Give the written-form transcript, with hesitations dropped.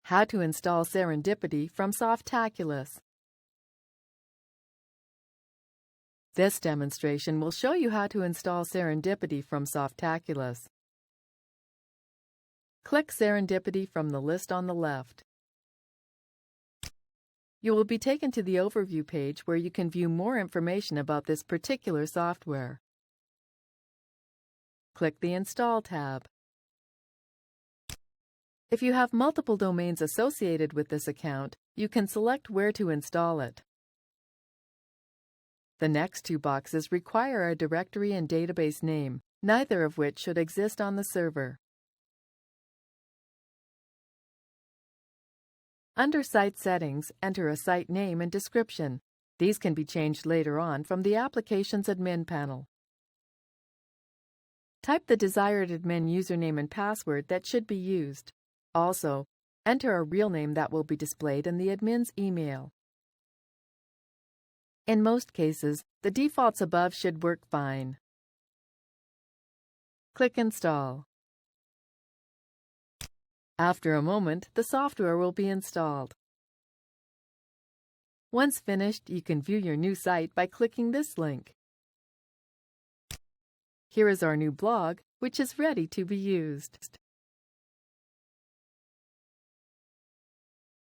How to install Serendipity from Softaculous. This demonstration will show you how to install Serendipity from Softaculous. Click Serendipity from the list on the left. You will be taken to the overview page where you can view more information about this particular software. Click the Install tab. If you have multiple domains associated with this account, you can select where to install it. The next two boxes require a directory and database name, neither of which should exist on the server. Under Site Settings, enter a site name and description. These can be changed later on from the Applications Admin panel. Type the desired admin username and password that should be used. Also, enter a real name that will be displayed in the admin's email. In most cases, the defaults above should work fine. Click Install. After a moment, the software will be installed. Once finished, you can view your new site by clicking this link. Here is our new blog, which is ready to be used.